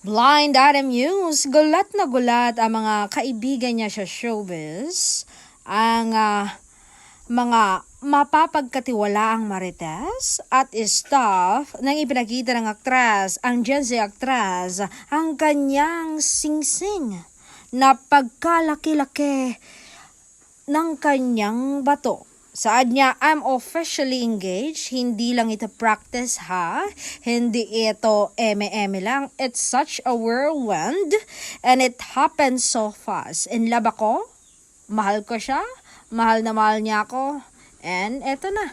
Blind Item News, gulat na gulat ang mga kaibigan niya sa showbiz. Ang mga mapapagkatiwalaang marites at staff ng ipinakita ng aktras, ang Gen Z aktras, ang kanyang singsing na pagkalaki-laki ng kanyang bato. Saad niya, I'm officially engaged. Hindi lang ito practice ha. Hindi ito eme-eme lang. It's such a whirlwind and it happened so fast. In love ako. Mahal ko siya. Mahal na mahal niya ako. And eto na.